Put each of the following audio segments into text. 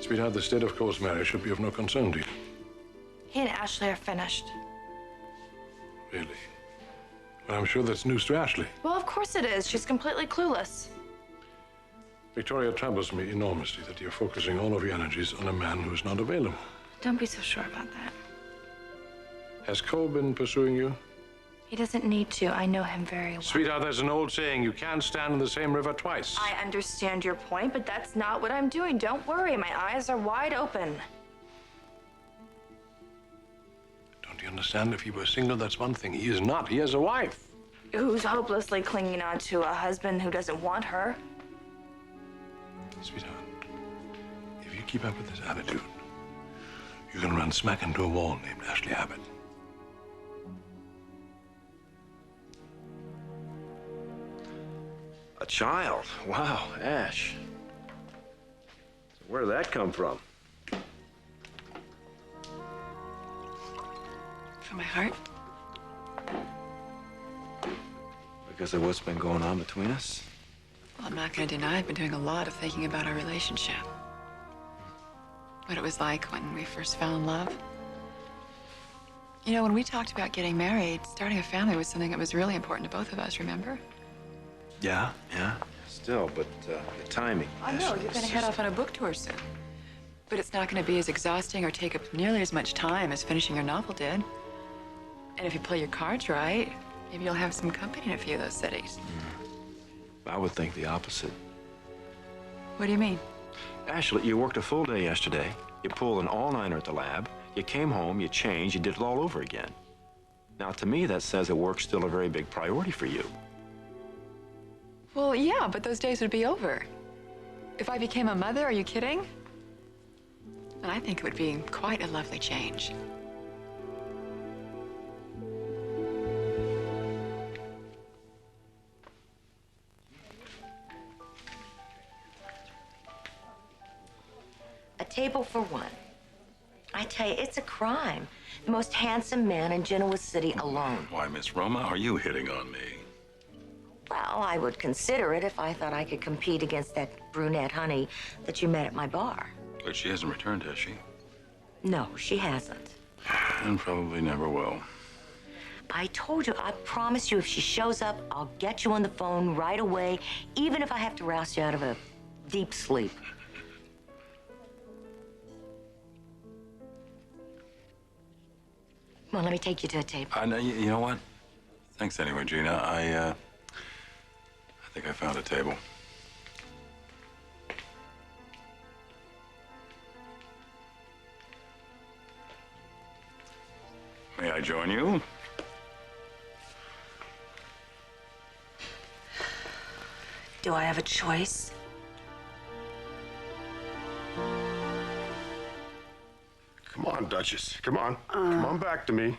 Sweetheart, the state of Cole's marriage should be of no concern to you. He and Ashley are finished. Really? Well, I'm sure that's news to Ashley. Well, of course it is. She's completely clueless. Victoria, it troubles me enormously that you're focusing all of your energies on a man who's not available. Don't be so sure about that. Has Cole been pursuing you? He doesn't need to. I know him very well. Sweetheart, there's an old saying, you can't stand in the same river twice. I understand your point, but that's not what I'm doing. Don't worry. My eyes are wide open. Don't you understand? If he were single, that's one thing. He is not. He has a wife. Who's hopelessly clinging on to a husband who doesn't want her. Sweetheart, if you keep up with this attitude, you're going to run smack into a wall named Ashley Abbott. A child? Wow, Ash. Where did that come from? From my heart. Because of what's been going on between us? Well, I'm not going to deny I've been doing a lot of thinking about our relationship. What it was like when we first fell in love. You know, when we talked about getting married, starting a family was something that was really important to both of us, remember? Yeah. Still, but the timing. I know, you're going to head off on a book tour soon. But it's not going to be as exhausting or take up nearly as much time as finishing your novel did. And if you play your cards right, maybe you'll have some company in a few of those cities. I would think the opposite. What do you mean? Ashley, you worked a full day yesterday. You pulled an all-nighter at the lab. You came home, you changed, you did it all over again. Now, to me, that says that work's still a very big priority for you. Well, yeah, but those days would be over. If I became a mother, are you kidding? And I think it would be quite a lovely change. A table for one. I tell you, it's a crime. The most handsome man in Genoa City alone. Why, Miss Roma, are you hitting on me? Well, I would consider it if I thought I could compete against that brunette honey that you met at my bar. But she hasn't returned, has she? No, she hasn't. And probably never will. I told you, I promise you, if she shows up, I'll get you on the phone right away, even if I have to rouse you out of a deep sleep. Come on, let me take you to a table. You know what? Thanks anyway, Gina. I think I found a table. May I join you? Do I have a choice? Come on, Duchess. Come on. Come on back to me.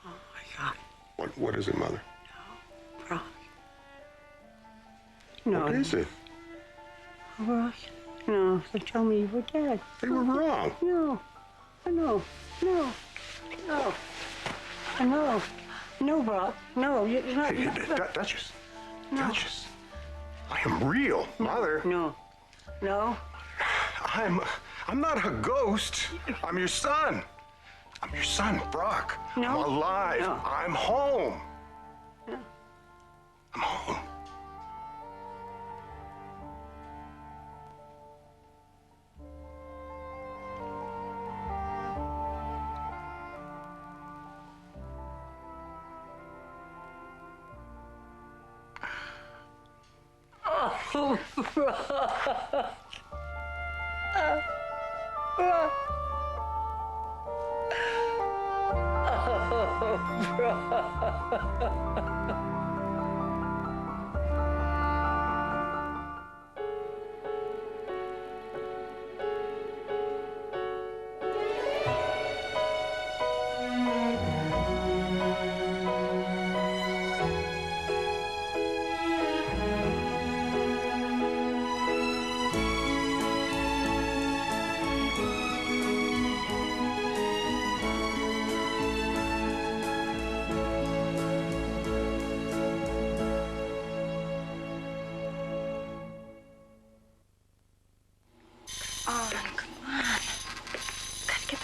Oh, my God. What is it, Mother? No, Brock. No. What is it? Brock. No, they told me you were dead. They were wrong. No. No. No. No. No. No, Brock. No, you're not. Hey, Duchess. No. Duchess. I am real, Mother. No. No. I'm not a ghost. I'm your son. I'm your son, Brock. No. I'm alive. No. I'm home. No. I'm home. Oh, Brock. Brock. Oh, Brock.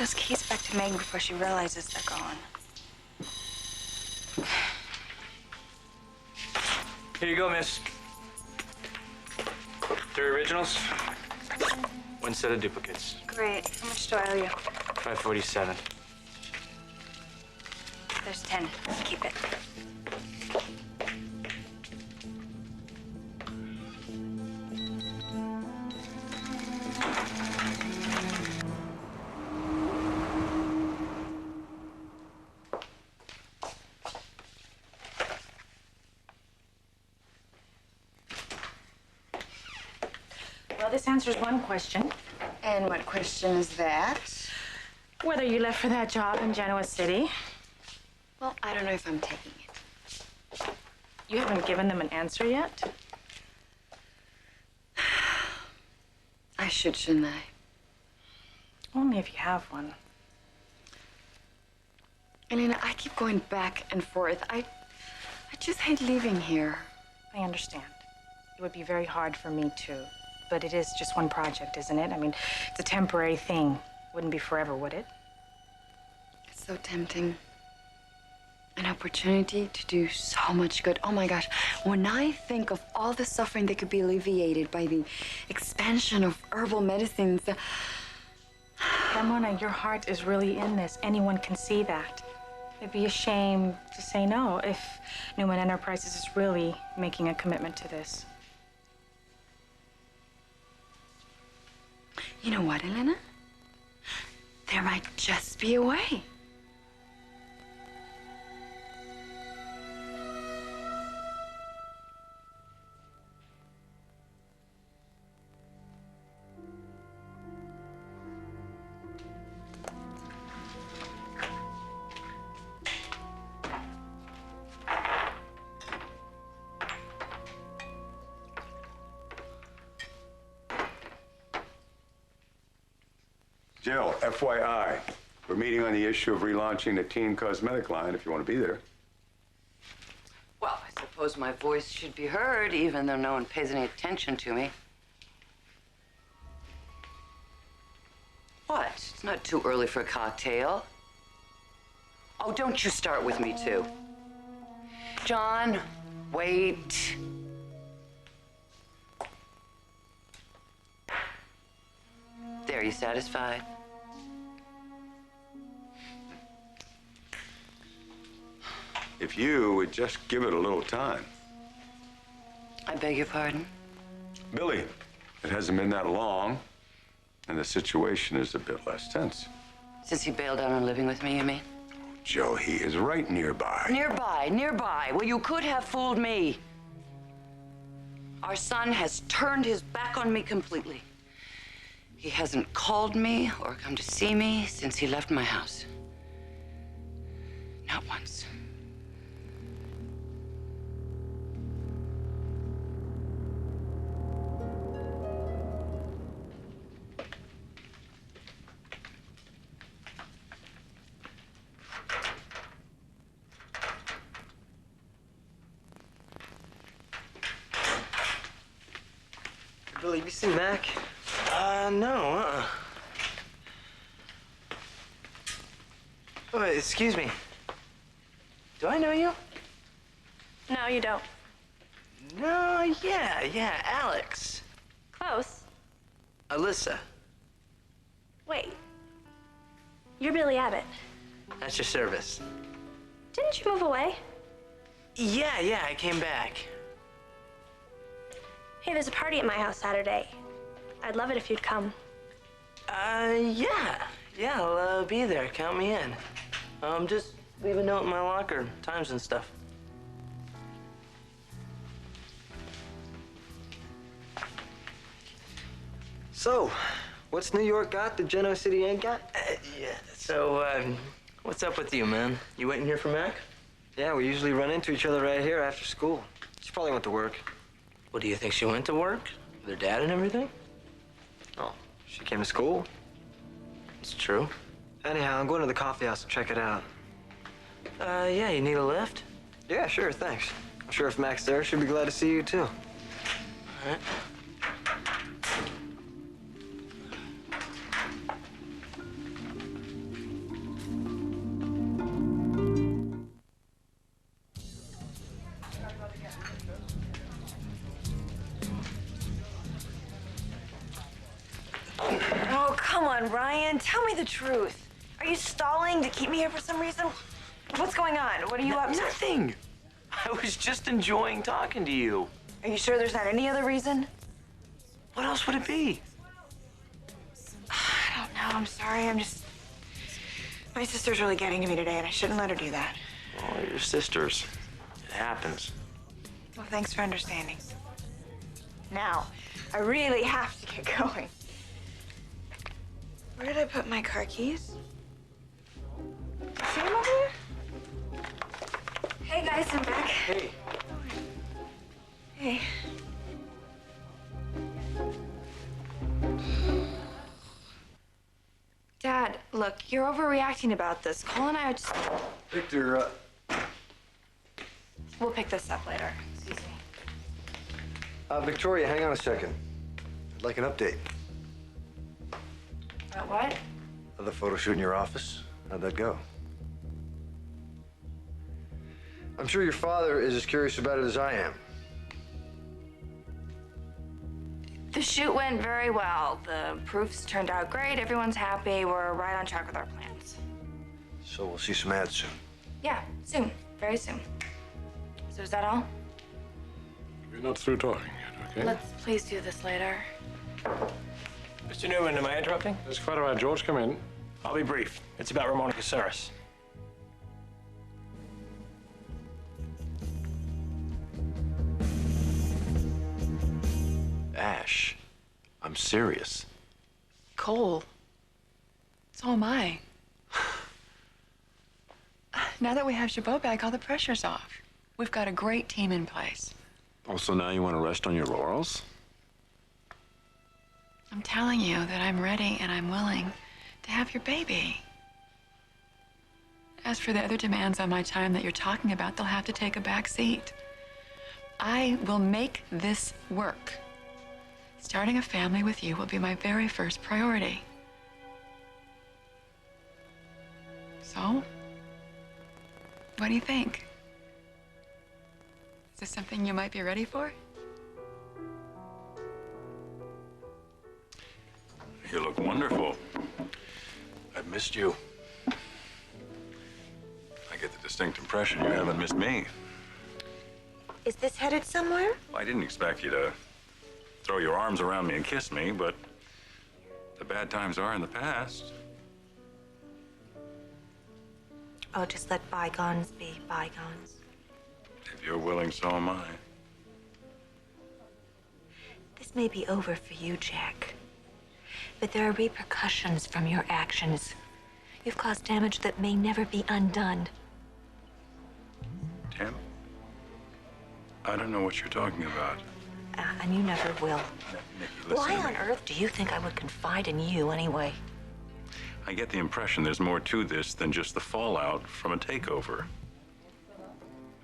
those keys back to Meg before she realizes they're gone. Here you go, miss. 3 originals, 1 set of duplicates. Great. How much do I owe you? $547. There's 10. Keep it. Well, this answers one question. And what question is that? Whether you left for that job in Genoa City. Well, I don't know if I'm taking it. You haven't given them an answer yet? I should, shouldn't I? Only if you have one. Elena, I keep going back and forth. I just hate leaving here. I understand. It would be very hard for me too. But it is just one project, isn't it? I mean, it's a temporary thing. Wouldn't be forever, would it? It's so tempting. An opportunity to do so much good. Oh my gosh, when I think of all the suffering that could be alleviated by the expansion of herbal medicines. Ramona, your heart is really in this. Anyone can see that. It'd be a shame to say no if Newman Enterprises is really making a commitment to this. You know what, Elena? There might just be a way. Jill, FYI, we're meeting on the issue of relaunching the teen cosmetic line if you want to be there. Well, I suppose my voice should be heard, even though no one pays any attention to me. What? It's not too early for a cocktail. Oh, don't you start with me, too. John, wait. There, you satisfied? If you would just give it a little time. I beg your pardon? Billy, it hasn't been that long, and the situation is a bit less tense. Since he bailed out on living with me, you mean? Joe, he is right nearby. Nearby. Well, you could have fooled me. Our son has turned his back on me completely. He hasn't called me or come to see me since he left my house. Not once. Billy, have you seen Mac? No, Oh, excuse me. Do I know you? No, you don't. No, yeah, Alex. Close. Alyssa. Wait. You're Billy Abbott. That's your service. Didn't you move away? Yeah, I came back. Hey, there's a party at my house Saturday. I'd love it if you'd come. Yeah, I'll be there. Count me in. Just leave a note in my locker, times and stuff. So, what's New York got that Genoa City ain't got? What's up with you, man? You waiting here for Mac? Yeah, we usually run into each other right here after school. She probably went to work. What, do you think she went to work? With her dad and everything? Oh, she came to school. It's true. Anyhow, I'm going to the coffee house to check it out. Yeah, you need a lift? Yeah, sure, thanks. I'm sure if Mac's there, she'll be glad to see you, too. All right. come on, Ryan. Tell me the truth. Are you stalling to keep me here for some reason? What's going on? What are you up to? Nothing. I was just enjoying talking to you. Are you sure there's not any other reason? What else would it be? I don't know. I'm sorry. My sister's really getting to me today, and I shouldn't let her do that. Oh, your sisters. It happens. Well, thanks for understanding. Now, I really have to get going. Where did I put my car keys? See them over there? Hey, guys, I'm back. Hey. Hey. Dad, look, you're overreacting about this. Cole and I are just... Victor, We'll pick this up later. Excuse me. Victoria, hang on a second. I'd like an update. About what? Of the photo shoot in your office. How'd that go? I'm sure your father is as curious about it as I am. The shoot went very well. The proofs turned out great. Everyone's happy. We're right on track with our plans. So we'll see some ads soon. Yeah, soon. Very soon. So is that all? We're not through talking yet, okay? Let's please do this later. Mr. Newman, am I interrupting? That's quite all right, George. Come in. I'll be brief. It's about Ramona Caceres. Ash, I'm serious. Cole. So am I. Now that we have Chabot back, all the pressure's off. We've got a great team in place. Also, now you want to rest on your laurels? I'm telling you that I'm ready and I'm willing to have your baby. As for the other demands on my time that you're talking about, they'll have to take a back seat. I will make this work. Starting a family with you will be my very first priority. So, what do you think? Is this something you might be ready for? You look wonderful. I've missed you. I get the distinct impression you haven't missed me. Is this headed somewhere? I didn't expect you to throw your arms around me and kiss me, but the bad times are in the past. Oh, just let bygones be bygones. If you're willing, so am I. This may be over for you, Jack. But there are repercussions from your actions. You've caused damage that may never be undone. Tim? I don't know what you're talking about. And you never will. Nikki, listen Why to on me. earth do you think I would confide in you anyway? I get the impression there's more to this than just the fallout from a takeover.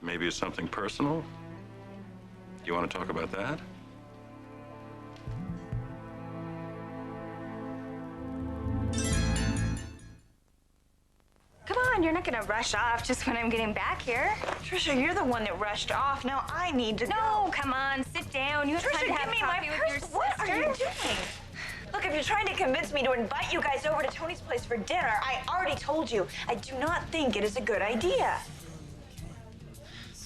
Maybe it's something personal? You want to talk about that? Come on, you're not gonna rush off just when I'm getting back here. Trisha, you're the one that rushed off. Now I need to go. No, come on, sit down. You have time to have coffee with your sister. What are you doing? Look, if you're trying to convince me to invite you guys over to Tony's place for dinner, I already told you, I do not think it is a good idea.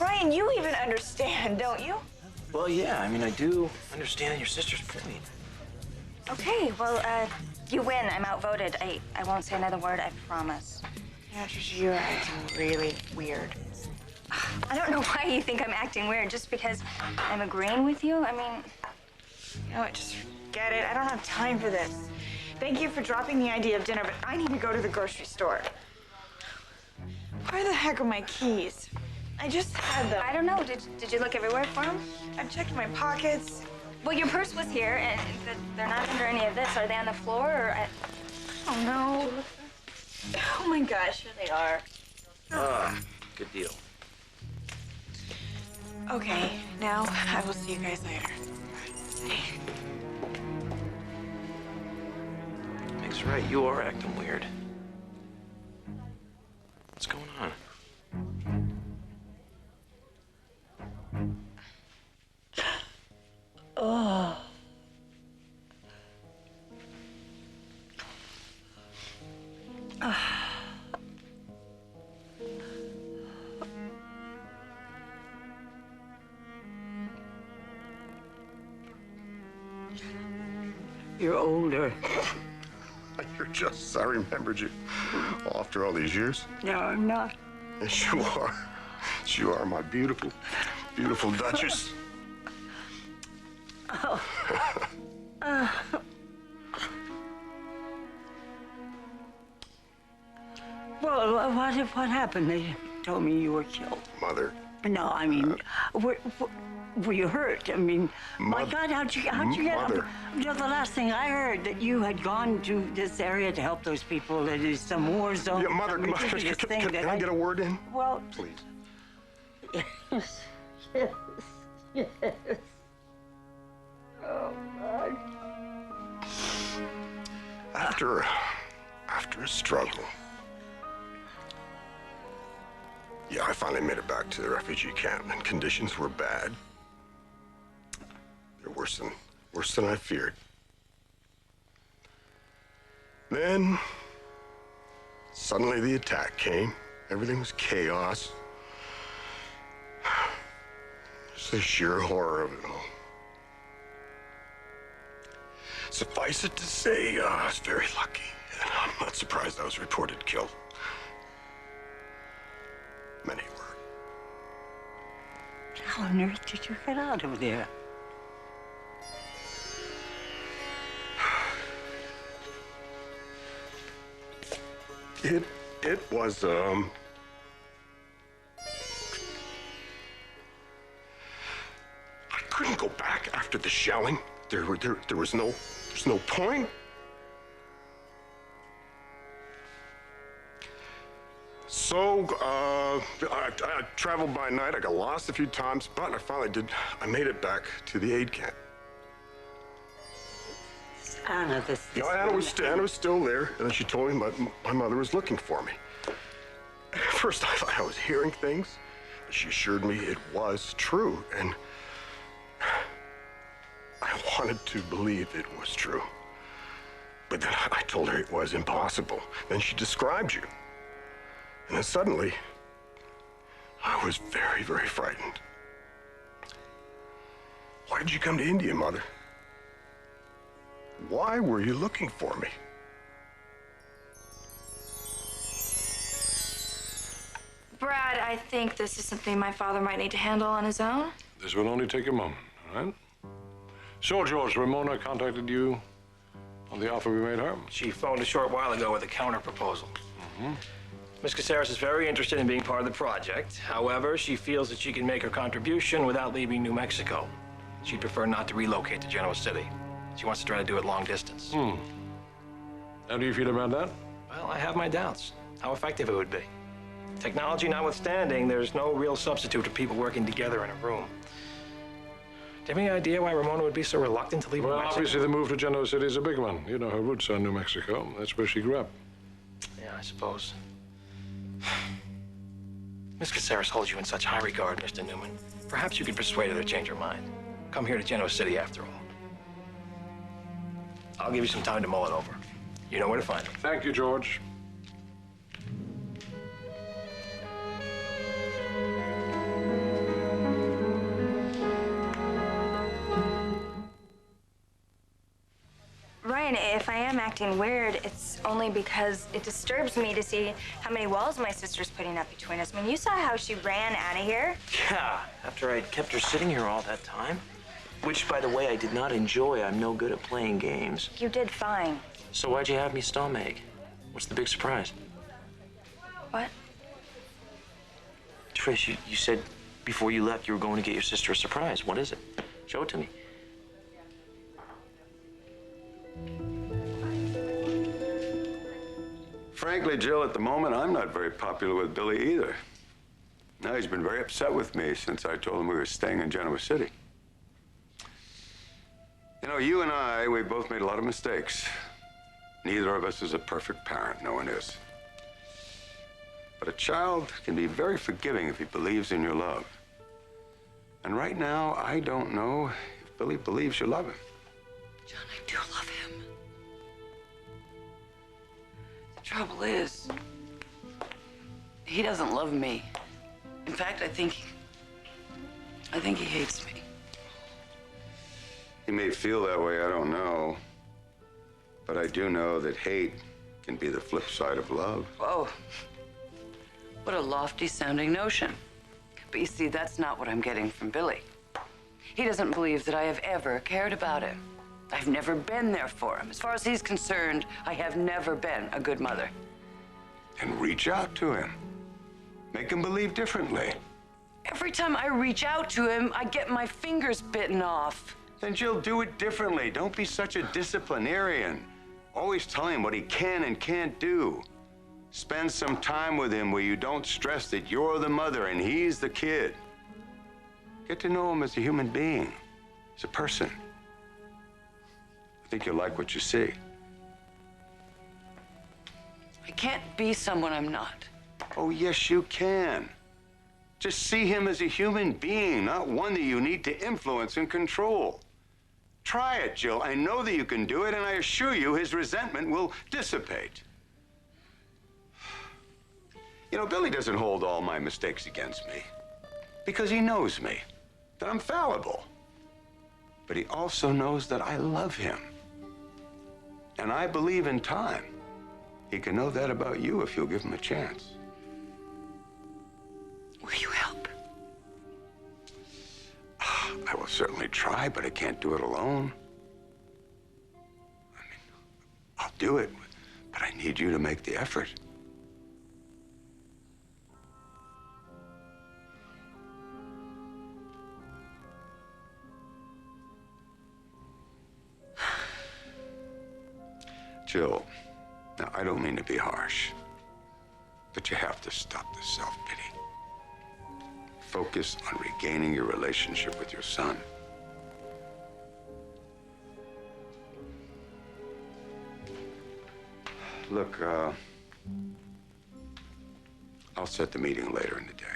Ryan, you even understand, don't you? Well, yeah, I mean, I do understand your sister's point. Okay, well, you win. I'm outvoted. I won't say another word, I promise. Yeah, Trisha, you're acting really weird. I don't know why you think I'm acting weird, just because I'm agreeing with you. I mean, you know what, just forget it. I don't have time for this. Thank you for dropping the idea of dinner, but I need to go to the grocery store. Where the heck are my keys? I just had them. I don't know. Did you look everywhere for them? I checked my pockets. Well, your purse was here, and they're not under any of this. Are they on the floor, or I don't know. Oh my gosh, here they are. Ah, good deal. Okay, now I will see you guys later. Nick's right, you are acting weird. What's going on? Oh. You're older. You're just, I remembered you after all these years. No, I'm not. Yes, you are. Yes, you are my beautiful, beautiful Duchess. Oh. Well, what happened? They told me you were killed. Mother. No, I mean, were you hurt? I mean, my God, how'd you get Mother. up? You know, the last thing I heard that you had gone to this area to help those people. That is some war zone. Yeah, Mother, some ridiculous thing can that I get a word in? Well, Please. yes, yes, yes. Oh, God. After a struggle. Yeah, I finally made it back to the refugee camp, and conditions were bad. They're worse than I feared. Then, suddenly the attack came. Everything was chaos. Just the sheer horror of it all. Suffice it to say, I was very lucky, and I'm not surprised I was reported killed. Many were. How on earth did you get out of there? It was, I couldn't go back after the shelling. There was no point. So, I traveled by night. I got lost a few times, but I made it back to the aid camp. Anna, Yeah, Anna was still there, and then she told me my mother was looking for me. At first, I thought I was hearing things, but she assured me it was true, and I wanted to believe it was true. But then I told her it was impossible. Then she described you. And then suddenly, I was very, very frightened. Why did you come to India, Mother? Why were you looking for me? Brad, I think this is something my father might need to handle on his own. This will only take a moment, all right? So, George, Ramona contacted you on the offer we made her? She phoned a short while ago with a counter proposal. Ms. Caceres is very interested in being part of the project. However, she feels that she can make her contribution without leaving New Mexico. She'd prefer not to relocate to Genoa City. She wants to try to do it long distance. How do you feel about that? Well, I have my doubts how effective it would be. Technology notwithstanding, there's no real substitute for people working together in a room. Do you have any idea why Ramona would be so reluctant to leave New Well, Mexico? obviously the move to Genoa City is a big one. You know, her roots are New Mexico. That's where she grew up. Yeah, I suppose. Miss Caceres holds you in such high regard, Mr. Newman. Perhaps you could persuade her to change her mind. Come here to Genoa City after all. I'll give you some time to mull it over. You know where to find her. Thank you, George. Ryan, if I am acting weird, it's only because it disturbs me to see how many walls my sister's putting up between us. I mean, you saw how she ran out of here. Yeah, after I'd kept her sitting here all that time. Which, by the way, I did not enjoy. I'm no good at playing games. You did fine. So why'd you have me stall Meg? What's the big surprise? What? Trish, you said before you left you were going to get your sister a surprise. What is it? Show it to me. Frankly, Jill, at the moment, I'm not very popular with Billy either. Now, he's been very upset with me since I told him we were staying in Genoa City. You know, you and I, we both made a lot of mistakes. Neither of us is a perfect parent. No one is. But a child can be very forgiving if he believes in your love. And right now, I don't know if Billy believes you love him. John, I do love him. The trouble is, he doesn't love me. In fact, I think he hates me. He may feel that way, I don't know. I do know that hate can be the flip side of love. Whoa. What a lofty sounding notion. But you see, that's not what I'm getting from Billy. He doesn't believe that I have ever cared about him. I've never been there for him. As far as he's concerned, I have never been a good mother. And reach out to him. Make him believe differently. Every time I reach out to him, I get my fingers bitten off. Then Jill, do it differently. Don't be such a disciplinarian. Always tell him what he can and can't do. Spend some time with him where you don't stress that you're the mother and he's the kid. Get to know him as a human being, as a person. I think you'll like what you see. I can't be someone I'm not. Oh, yes, you can. Just see him as a human being, not one that you need to influence and control. Try it, Jill. I know that you can do it, and I assure you his resentment will dissipate. You know, Billy doesn't hold all my mistakes against me because he knows me, that I'm fallible. But he also knows that I love him. And I believe in time he can know that about you if you'll give him a chance. Will you help? I will certainly try, but I can't do it alone. I mean, I'll do it, but I need you to make the effort. Jill, now I don't mean to be harsh, but you have to stop the self-pity. Focus on regaining your relationship with your son. Look, I'll set the meeting later in the day.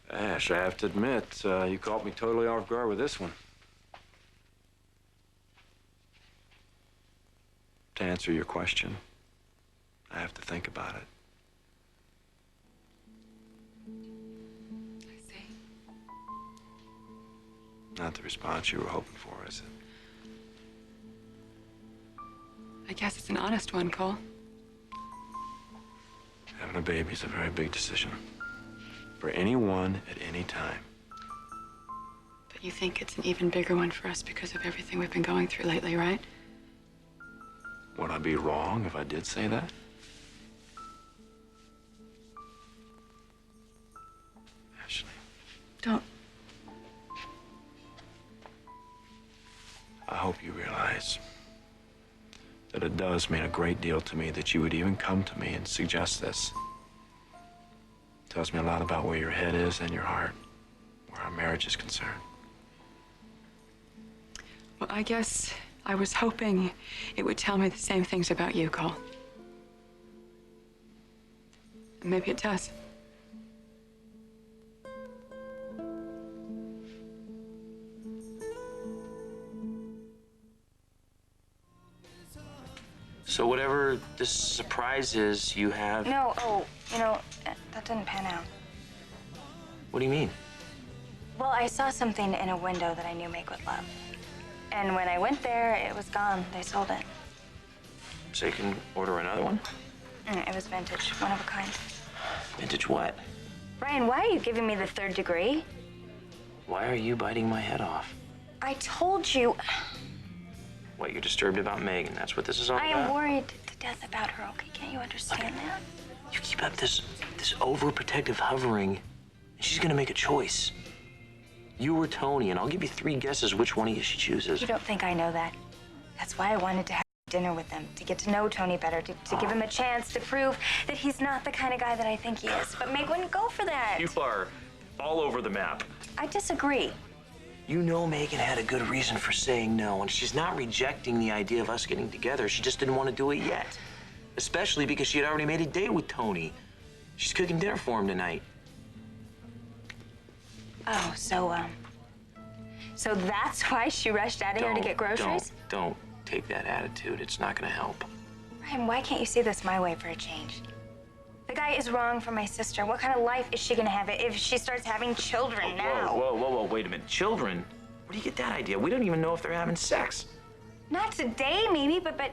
Ash, I have to admit, you caught me totally off guard with this one. To answer your question, I have to think about it. I see. Not the response you were hoping for, is it? I guess it's an honest one, Cole. Having a baby's a very big decision. For anyone at any time. But you think it's an even bigger one for us because of everything we've been going through lately, right? Would I be wrong if I did say that? Ashley. Don't. I hope you realize that it does mean a great deal to me that you would even come to me and suggest this. Tells me a lot about where your head is and your heart, where our marriage is concerned. Well, I guess I was hoping it would tell me the same things about you, Cole. Maybe it does. So whatever this surprise is, you have... No, oh, you know, that didn't pan out. What do you mean? Well, I saw something in a window that I knew Meg would love. And when I went there, it was gone. They sold it. So you can order another one? It was vintage, one of a kind. Vintage what? Brian, why are you giving me the third degree? Why are you biting my head off? I told you. What, you're disturbed about Megan? That's what this is all I about? am worried to death about her, okay? Can't you understand that? You keep up this overprotective hovering, and she's gonna make a choice. You or Tony, and I'll give you 3 guesses which one of you she chooses. You don't think I know that? That's why I wanted to have dinner with them, to get to know Tony better, to give him a chance to prove that he's not the kind of guy that I think he is. But Meg wouldn't go for that. You are all over the map. I disagree. You know Megan had a good reason for saying no, and she's not rejecting the idea of us getting together. She just didn't want to do it yet. especially because she had already made a date with Tony. She's cooking dinner for him tonight. Oh, so that's why she rushed out of here to get groceries? Don't take that attitude. It's not gonna help. Ryan, why can't you see this my way for a change? The guy is wrong for my sister. What kind of life is she gonna have if she starts having children now? Whoa, wait a minute. Children? Where do you get that idea? We don't even know if they're having sex. Not today, maybe, but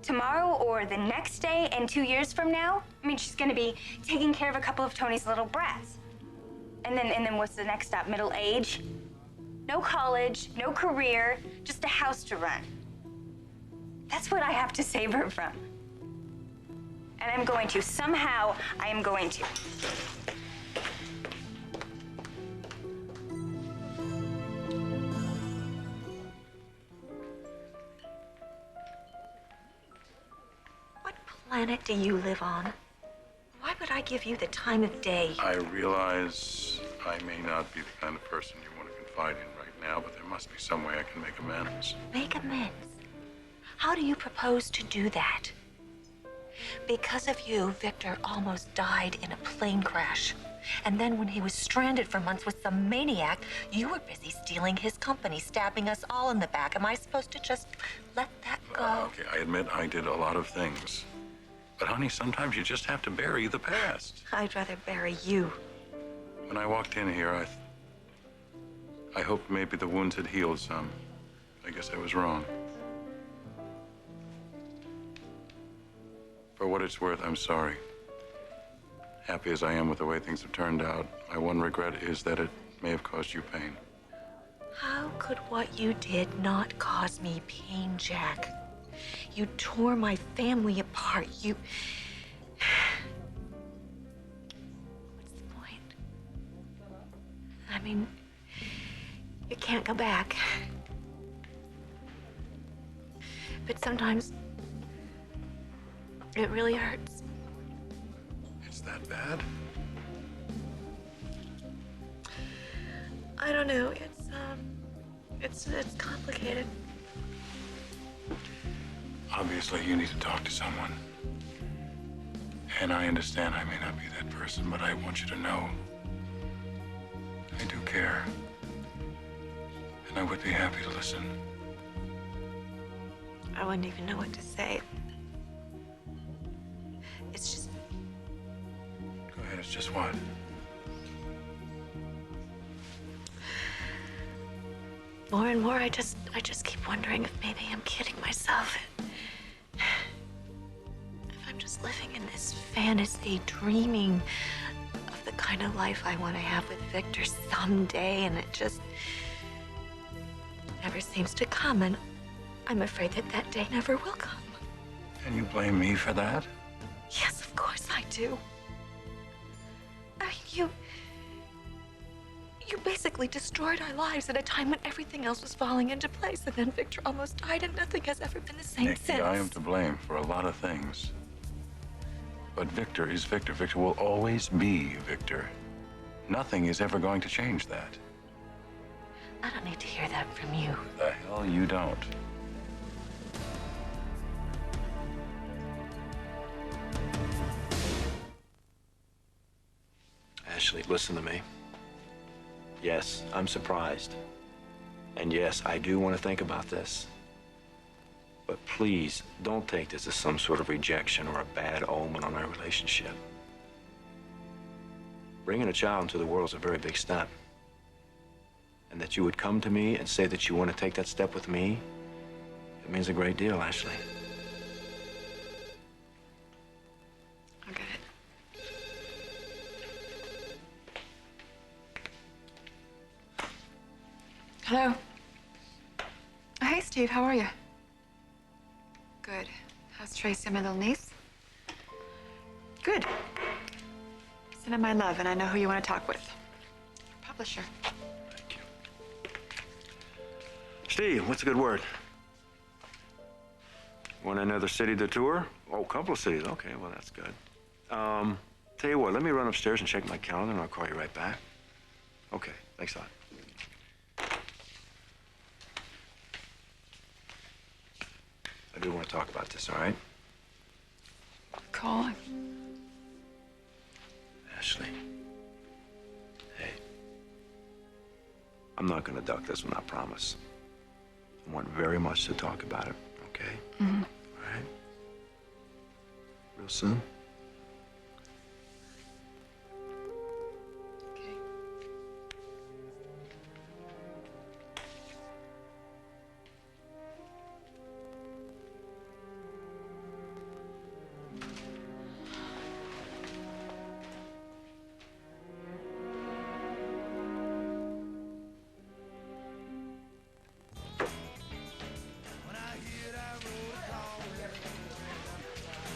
tomorrow or the next day and 2 years from now? I mean, she's gonna be taking care of a couple of Tony's little brats. And then what's the next stop? Middle age? No college, no career, just a house to run. That's what I have to save her from. And I'm going to. Somehow, I am going to. What planet do you live on? Why would I give you the time of day? I realize I may not be the kind of person you want to confide in right now, but there must be some way I can make amends. Make amends? How do you propose to do that? Because of you, Victor almost died in a plane crash. And then when he was stranded for months with some maniac, you were busy stealing his company, stabbing us all in the back. Am I supposed to just let that go? Okay, I admit I did a lot of things. But honey, sometimes you just have to bury the past. I'd rather bury you. When I walked in here, I hoped maybe the wounds had healed some. I guess I was wrong. For what it's worth, I'm sorry. Happy as I am with the way things have turned out, my one regret is that it may have caused you pain. How could what you did not cause me pain, Jack? You tore my family apart. You... What's the point? I mean, you can't go back. But sometimes it really hurts. It's that bad? I don't know. It's complicated. Obviously, you need to talk to someone. And I understand I may not be that person, but I want you to know I do care. And I would be happy to listen. I wouldn't even know what to say. It's just... Go ahead, it's just what? More and more, I just keep wondering if maybe I'm kidding myself. If I'm just living in this fantasy, dreaming of the kind of life I want to have with Victor someday, and it just never seems to come, and I'm afraid that that day never will come. And you blame me for that? Yes, of course I do. I mean, you basically destroyed our lives at a time when everything else was falling into place, and then Victor almost died, and nothing has ever been the same Nikki, since. I am to blame for a lot of things. But Victor is Victor. Victor will always be Victor. Nothing is ever going to change that. I don't need to hear that from you. The hell you don't. Ashley, listen to me. Yes, I'm surprised. And yes, I do want to think about this. But please, don't take this as some sort of rejection or a bad omen on our relationship. Bringing a child into the world is a very big step. And that you would come to me and say that you want to take that step with me, it means a great deal, Ashley. I'll get it. Hello. Hey, Steve, how are you? Good. How's Tracy, my little niece? Good. Send him my love, and I know who you want to talk with. Publisher. Thank you. Steve, what's a good word? Want another city to tour? Oh, a couple of cities. Okay, well, that's good. Tell you what, let me run upstairs and check my calendar, and I'll call you right back. Okay, thanks a lot. I do want to talk about this, all right? calling. Ashley. Hey. I'm not gonna duck this one, I promise. I want very much to talk about it, okay? Mm-hmm. All right? Real soon?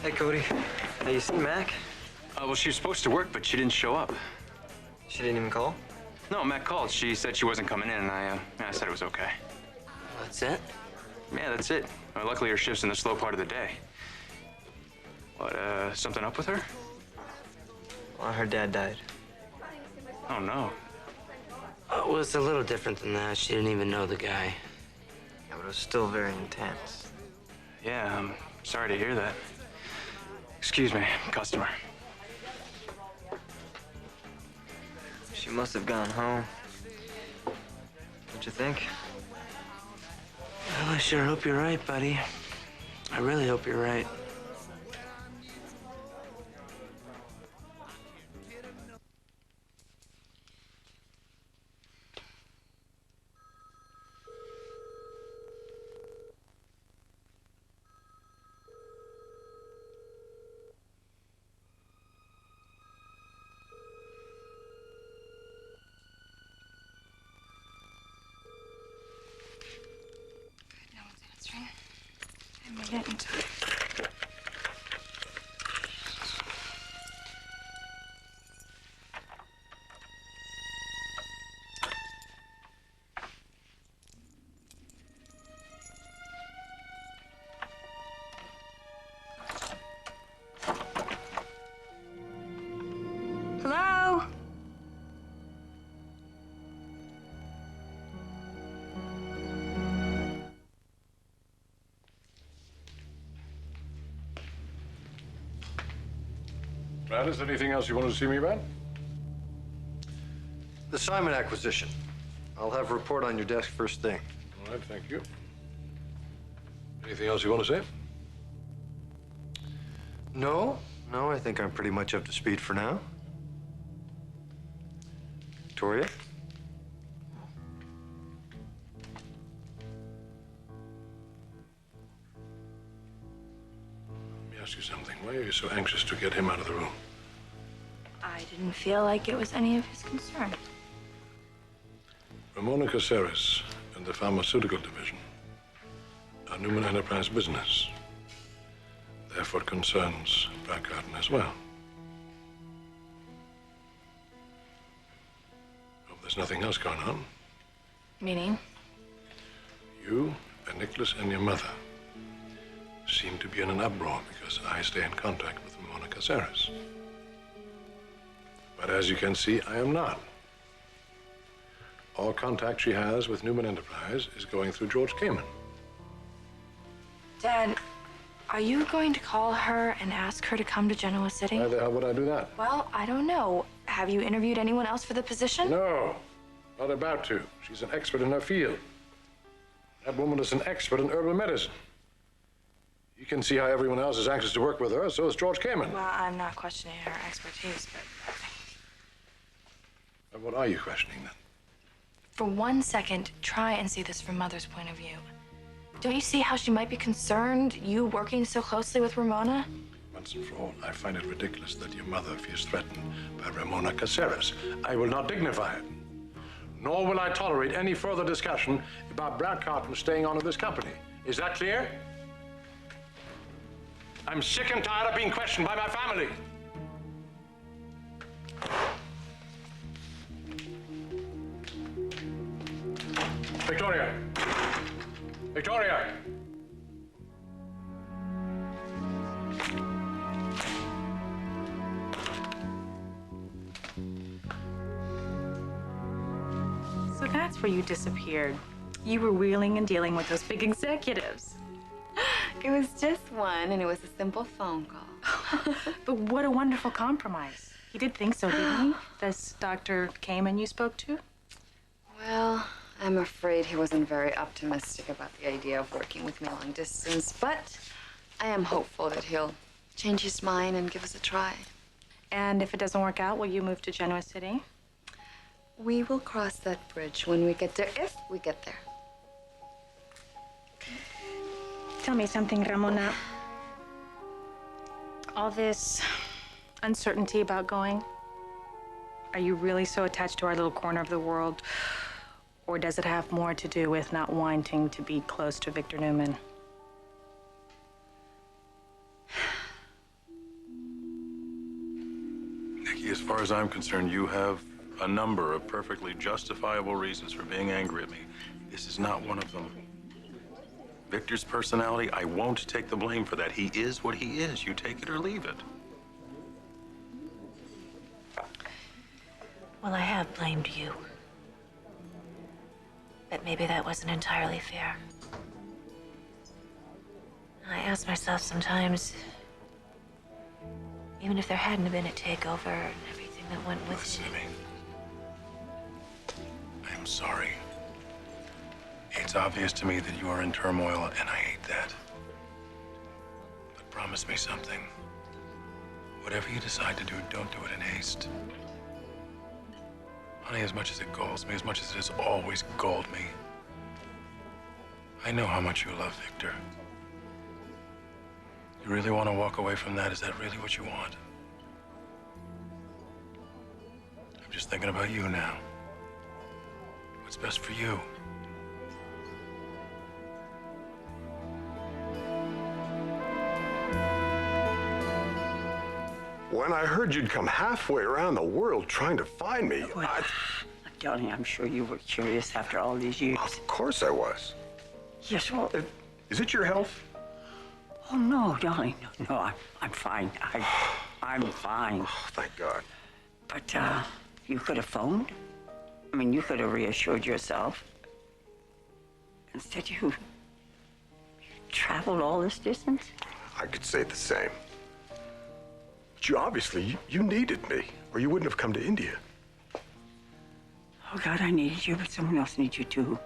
Hey, Cody. Hey, you seen Mac? Well, she was supposed to work, but she didn't show up. She didn't even call? No, Mac called. She said she wasn't coming in, and I said it was okay. That's it? Yeah, that's it. Luckily, her shift's in the slow part of the day. What, something up with her? Well, her dad died. Oh, no. Well, it's a little different than that. She didn't even know the guy. Yeah, but it was still very intense. Yeah, I'm sorry to hear that. Excuse me, customer. She must have gone home. Don't you think? Well, I sure hope you're right, buddy. I really hope you're right. No one's answering. I made it in time. Hello? Brad, is there anything else you want to see me about? The Simon acquisition. I'll have a report on your desk first thing. All right, thank you. Anything else you want to say? No, I think I'm pretty much up to speed for now. Victoria? Let me ask you something. Why are you so anxious to get him out of the room? I didn't feel like it was any of his concern. Ramona Caceres and the pharmaceutical division are Newman Enterprise business. Therefore, it concerns Backgarden as well. Hope there's nothing else going on. Meaning? You and Nicholas and your mother seem to be in an uproar because I stay in contact with Ramona Caceres. But as you can see, I am not. All contact she has with Newman Enterprise is going through George Kamen. Dad, are you going to call her and ask her to come to Genoa City? Why the hell would I do that? Well, I don't know. Have you interviewed anyone else for the position? No, not about to. She's an expert in her field. That woman is an expert in herbal medicine. You can see how everyone else is anxious to work with her, so is George Kamen. Well, I'm not questioning her expertise, but And what are you questioning then? for 1 second, try and see this from Mother's point of view. Don't you see how she might be concerned, you working so closely with Ramona? Once and for all, I find it ridiculous that your mother feels threatened by Ramona Caceres. I will not dignify it. Nor will I tolerate any further discussion about Brad Carton staying on in this company. Is that clear? I'm sick and tired of being questioned by my family. Victoria! Victoria! So that's where you disappeared. You were wheeling and dealing with those big executives. It was just one, and it was a simple phone call. But what a wonderful compromise. He did think so, didn't he? This Dr. Kamen you spoke to? Well, I'm afraid he wasn't very optimistic about the idea of working with me long distance, but I am hopeful that he'll change his mind and give us a try. And if it doesn't work out, will you move to Genoa City? We will cross that bridge when we get there, if we get there. Tell me something, Ramona. All this uncertainty about going, are you really so attached to our little corner of the world? Or does it have more to do with not wanting to be close to Victor Newman? Nikki, as far as I'm concerned, you have a number of perfectly justifiable reasons for being angry at me. This is not one of them. Victor's personality, I won't take the blame for that. He is what he is. You take it or leave it. Well, I have blamed you. But maybe that wasn't entirely fair. I ask myself sometimes, even if there hadn't been a takeover and everything that went with it. I am sorry. It's obvious to me that you are in turmoil, and I hate that. But promise me something. Whatever you decide to do, don't do it in haste. Honey, as much as it galls me, as much as it has always galled me, I know how much you love Victor. You really want to walk away from that? Is that really what you want? I'm just thinking about you now. What's best for you? When I heard you'd come halfway around the world trying to find me, Well, darling, I'm sure you were curious after all these years. Of course I was. Yes, well... Is it your health? Oh, no, darling. No, I'm fine. I'm fine. Oh, thank God. But, you could have phoned. I mean, you could have reassured yourself. Instead, you traveled all this distance? I could say the same. But you obviously, you needed me, or you wouldn't have come to India. Oh, God, I needed you, but someone else needs you, too.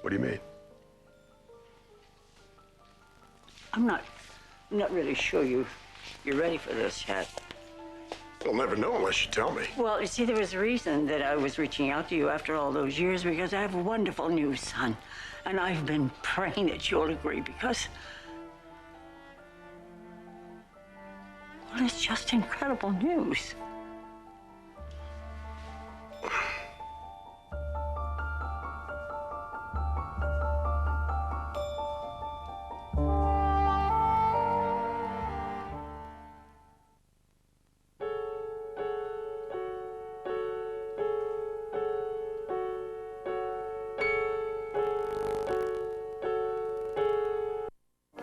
What do you mean? I'm not really sure you're ready for this yet. You'll never know unless you tell me. Well, you see, there was a reason that I was reaching out to you after all those years, because I have a wonderful news, son. And I've been praying that you'll agree, because... well, it's just incredible news.